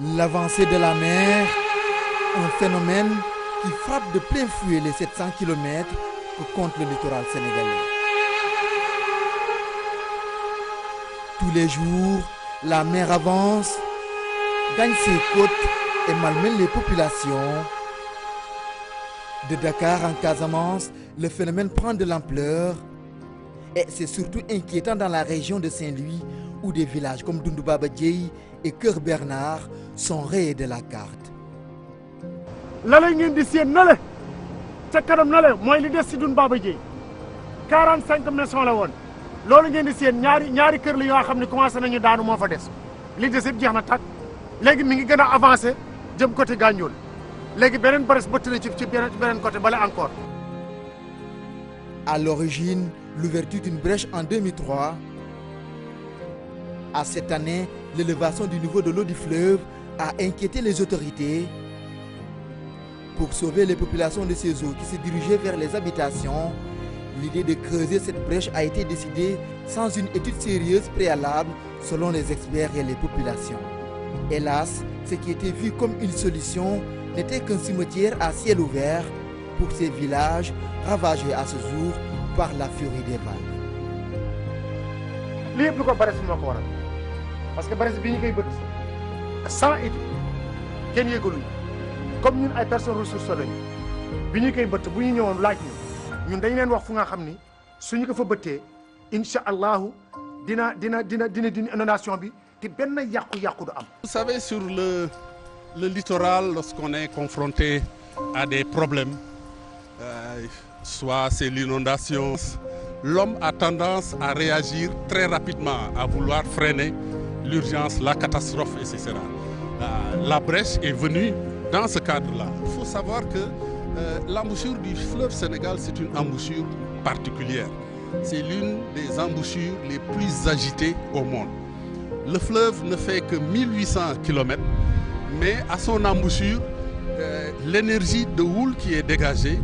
L'avancée de la mer, un phénomène qui frappe de plein fouet les 700 km que compte le littoral sénégalais. Tous les jours, la mer avance, gagne ses côtes et malmène les populations. De Dakar en Casamance, le phénomène prend de l'ampleur et c'est surtout inquiétant dans la région de Saint-Louis où des villages comme Doundou Baba Dieye et Kër Bernard sont rayés de la carte. La la ngeen di seen na le ca kanam na le mooy li des si Doundou Baba Dieye 45 maisons la woon loolu ngeen di seen ñaari kër la yoo xam ne commencé nañu daanu moo fa des li des yëpp jeex na tàkk léegi mi ngi gën a avancé jëm côté Gandiol léegi beneen bares bëtt na ci beneen côté bale encore. À l'origine, l'ouverture d'une brèche en 2003. À cette année, l'élévation du niveau de l'eau du fleuve a inquiété les autorités. Pour sauver les populations de ces eaux qui se dirigeaient vers les habitations, l'idée de creuser cette brèche a été décidée sans une étude sérieuse préalable selon les experts et les populations. Hélas, ce qui était vu comme une solution n'était qu'un cimetière à ciel ouvert pour ces villages ravagés à ce jour par la furie des vagues. lii yëpp lu ko bares moo ko waral parce que bares bi ñu koy bëtt sans étude kenn yëgaluñu comme ñun ay personnes ressources lañu bi ñu koy bëtt bu ñu ñëwoon laaj ñun dañ leen wax fu nga xam ni suñu ko fa bëttee incha allahu dina inondation bi te benn yàqu-yàqu du am. Vous savez, sur le littoral, lorsqu'on est confronté à des problèmes, soit c'est l'inondation, l'homme a tendance à réagir très rapidement, à vouloir freiner l'urgence, la catastrophe, etc. La brèche est venue dans ce cadre-là. Il faut savoir que l'embouchure du fleuve Sénégal, c'est une embouchure particulière. C'est l'une des embouchures les plus agitées au monde. Le fleuve ne fait que 1800 km, mais à son embouchure, l'énergie de houle qui est dégagée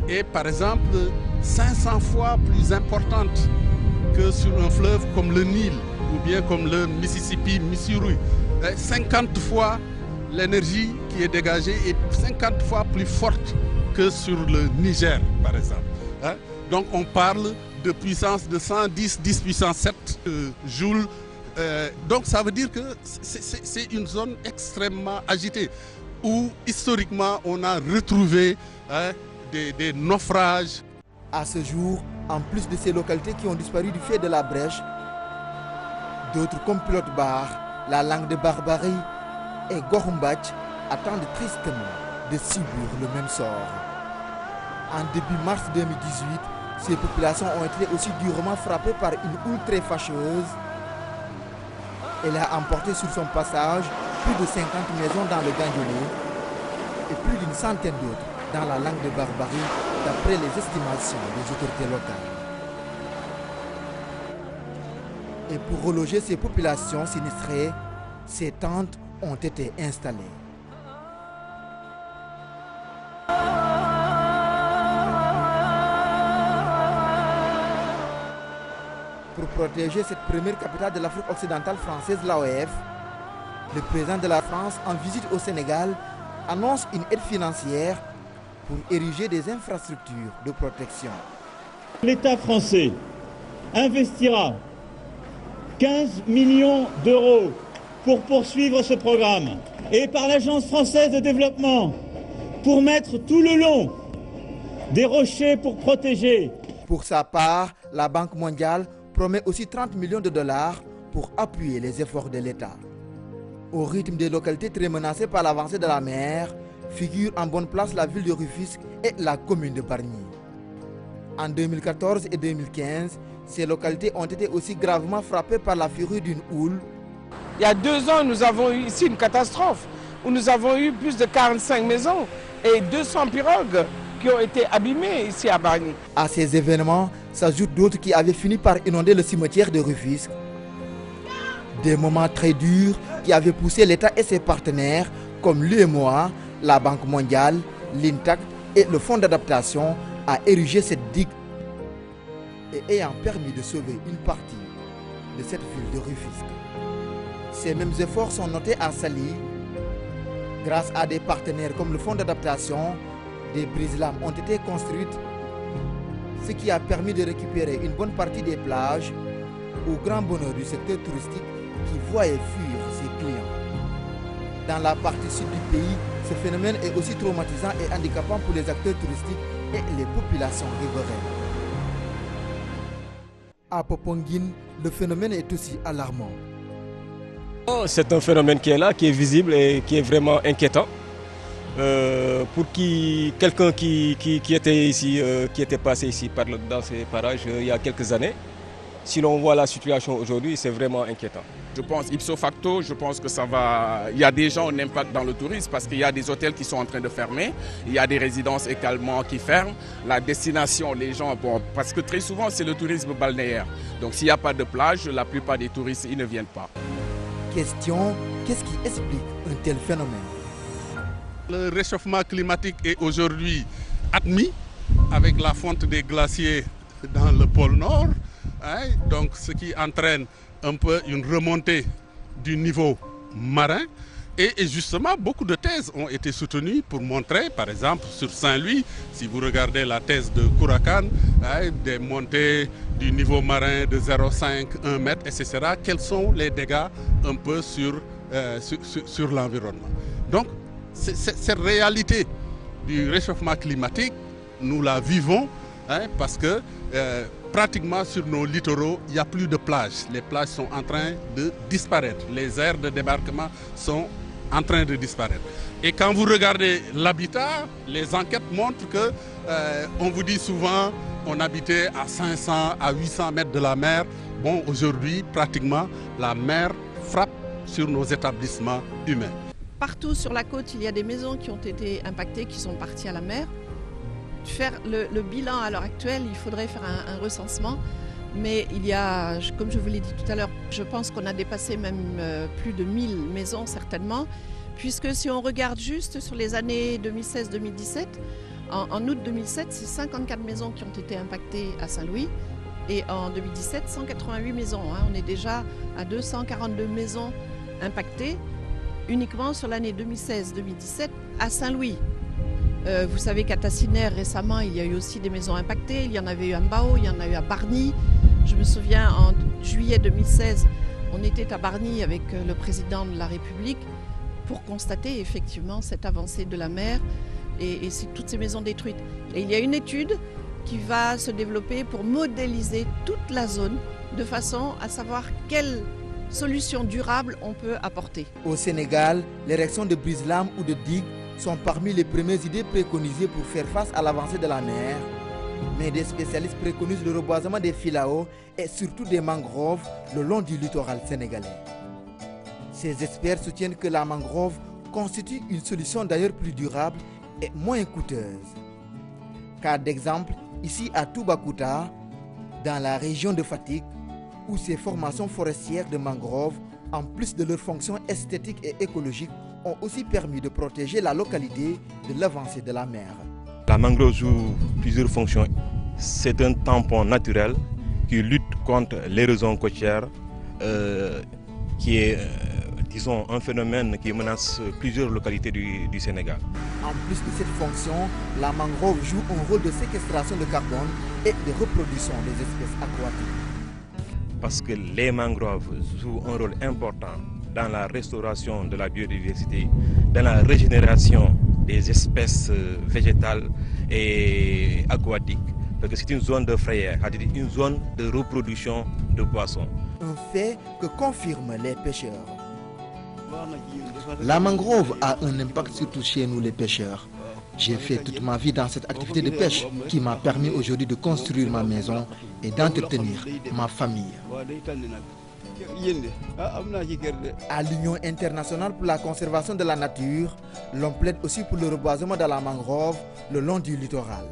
est par exemple 500 fois plus importante que sur un fleuve comme le Nil ou bien comme le Mississippi, Missouri. 50 fois l'énergie qui est dégagée est 50 fois plus forte que sur le Niger par exemple. Donc on parle de puissance de 110, 10 puissance 7 joules. Donc ça veut dire que c'est une zone extrêmement agitée où historiquement on a retrouvé des naufrages. À ce jour, en plus de ces localités qui ont disparu du fait de la brèche, d'autres comme Pilote Bar, la Langue de Barbarie et Gorumbach attendent tristement de subir le même sort. En début mars 2018, ces populations ont été aussi durement frappées par une houle très fâcheuse. Elle a emporté sur son passage plus de 50 maisons dans le Gandiolé et plus d'une centaine d'autres dans la Langue de Barbarie, d'après les estimations des autorités locales. Et pour reloger ces populations sinistrées, ces tentes ont été installées. Pour protéger cette première capitale de l'Afrique occidentale française, l'AOF, le président de la France en visite au Sénégal annonce une aide financière pour ériger des infrastructures de protection. L'État français investira 15 millions d'euros pour poursuivre ce programme et par l'Agence française de développement pour mettre tout le long des rochers pour protéger. Pour sa part, la Banque mondiale promet aussi 30 millions de dollars pour appuyer les efforts de l'État. Au rythme des localités très menacées par l'avancée de la mer, figurent en bonne place la ville de Rufisque et la commune de Bargny. En 2014 et 2015, ces localités ont été aussi gravement frappées par la furie d'une houle. Il y a 2 ans, nous avons eu ici une catastrophe où nous avons eu plus de 45 maisons et 200 pirogues qui ont été abîmées ici à Bargny. À ces événements s'ajoutent d'autres qui avaient fini par inonder le cimetière de Rufisque. Des moments très durs qui avaient poussé l'État et ses partenaires comme l'UEMOA, la Banque mondiale, l'INTAC et le Fonds d'adaptation à ériger cette digue et ayant permis de sauver une partie de cette ville de Rufisque. Ces mêmes efforts sont notés à Saly Grâce à des partenaires comme le Fonds d'adaptation, des brise-lames ont été construites, ce qui a permis de récupérer une bonne partie des plages au grand bonheur du secteur touristique qui voyait fuir ses clients. Dans la partie sud du pays, ce phénomène est aussi traumatisant et handicapant pour les acteurs touristiques et les populations riveraines. À Popenguine, le phénomène est aussi alarmant. C'est un phénomène qui est là, qui est visible et qui est vraiment inquiétant. Pour quelqu'un qui était ici, qui était passé ici dans ces parages il y a quelques années, si l'on voit la situation aujourd'hui, c'est vraiment inquiétant. Je pense, ipso facto, je pense que ça va. Il y a déjà un impact dans le tourisme parce qu'il y a des hôtels qui sont en train de fermer, il y a des résidences également qui ferment. La destination, les gens, parce que très souvent c'est le tourisme balnéaire. Donc s'il n'y a pas de plage, la plupart des touristes ils ne viennent pas. Question, qu'est-ce qui explique un tel phénomène? Le réchauffement climatique est aujourd'hui admis avec la fonte des glaciers dans le pôle Nord. Donc ce qui entraîne un peu une remontée du niveau marin. Et justement, beaucoup de thèses ont été soutenues pour montrer, par exemple, sur Saint-Louis, si vous regardez la thèse de Kourakan, des montées du niveau marin de 0,5, 1 mètre, etc., quels sont les dégâts un peu sur l'environnement. Donc, cette réalité du réchauffement climatique, nous la vivons parce que pratiquement sur nos littoraux, il n'y a plus de plages. Les plages sont en train de disparaître. Les aires de débarquement sont en train de disparaître. Et quand vous regardez l'habitat, les enquêtes montrent que on vous dit souvent on habitait à 500 à 800 mètres de la mer. Bon, aujourd'hui, pratiquement, la mer frappe sur nos établissements humains. Partout sur la côte, il y a des maisons qui ont été impactées, qui sont parties à la mer. Faire le bilan à l'heure actuelle, il faudrait faire un recensement. Mais il y a, comme je vous l'ai dit tout à l'heure, je pense qu'on a dépassé même plus de 1000 maisons certainement. Puisque si on regarde juste sur les années 2016-2017, en août 2007, c'est 54 maisons qui ont été impactées à Saint-Louis. Et en 2017, 188 maisons. On est déjà à 242 maisons impactées uniquement sur l'année 2016-2017 à Saint-Louis. Vous savez qu'à Tassinère, récemment, il y a eu aussi des maisons impactées. Il y en avait eu à Mbao, il y en a eu à Bargny. Je me souviens, en juillet 2016, on était à Bargny avec le président de la République pour constater effectivement cette avancée de la mer et toutes ces maisons détruites. Et il y a une étude qui va se développer pour modéliser toute la zone de façon à savoir quelle solution durable on peut apporter. Au Sénégal, l'érection de brise-lames ou de digues sont parmi les premières idées préconisées pour faire face à l'avancée de la mer. Mais des spécialistes préconisent le reboisement des filaos et surtout des mangroves le long du littoral sénégalais. Ces experts soutiennent que la mangrove constitue une solution d'ailleurs plus durable et moins coûteuse. Cas d'exemple, ici à Toubacouta, dans la région de Fatick, où ces formations forestières de mangroves, en plus de leur fonction esthétique et écologique, ont aussi permis de protéger la localité de l'avancée de la mer. La mangrove joue plusieurs fonctions. C'est un tampon naturel qui lutte contre l'érosion côtière, qui est disons, un phénomène qui menace plusieurs localités du Sénégal. En plus de cette fonction, la mangrove joue un rôle de séquestration de carbone et de reproduction des espèces aquatiques. Parce que les mangroves jouent un rôle important dans la restauration de la biodiversité, dans la régénération des espèces végétales et aquatiques. Parce que c'est une zone de frayère, c'est-à-dire une zone de reproduction de poissons. Un fait que confirment les pêcheurs. La mangrove a un impact surtout chez nous les pêcheurs. J'ai fait toute ma vie dans cette activité de pêche qui m'a permis aujourd'hui de construire ma maison et d'entretenir ma famille. À l'Union internationale pour la conservation de la nature, l'on plaide aussi pour le reboisement de la mangrove le long du littoral.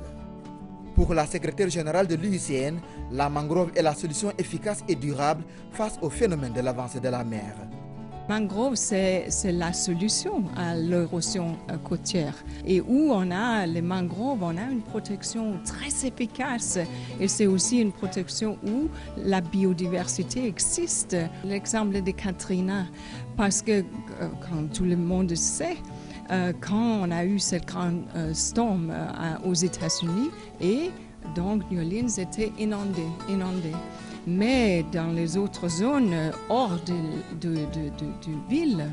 Pour la secrétaire générale de l'UICN, la mangrove est la solution efficace et durable face au phénomène de l'avancée de la mer. Mangrove, c'est la solution à l'érosion côtière. Et où on a les mangroves, on a une protection très efficace. Et c'est aussi une protection où la biodiversité existe. L'exemple de Katrina, parce que, comme tout le monde sait, quand on a eu cette grande storm aux États-Unis et donc New Orleans était inondé. Mais dans les autres zones hors de ville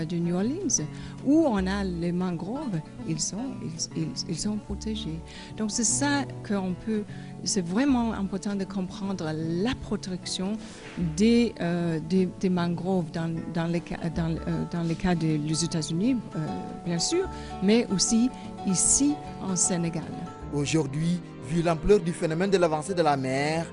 de New Orleans, où on a les mangroves, ils sont protégés. Donc c'est ça qu'on peut. C'est vraiment important de comprendre la protection des mangroves dans le cas des États-Unis, bien sûr, mais aussi ici en Sénégal. Aujourd'hui, vu l'ampleur du phénomène de l'avancée de la mer,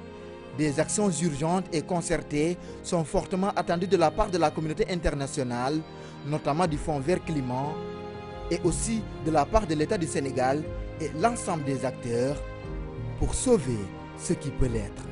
des actions urgentes et concertées sont fortement attendues de la part de la communauté internationale, notamment du Fonds Vert Climat, et aussi de la part de l'État du Sénégal et l'ensemble des acteurs pour sauver ce qui peut l'être.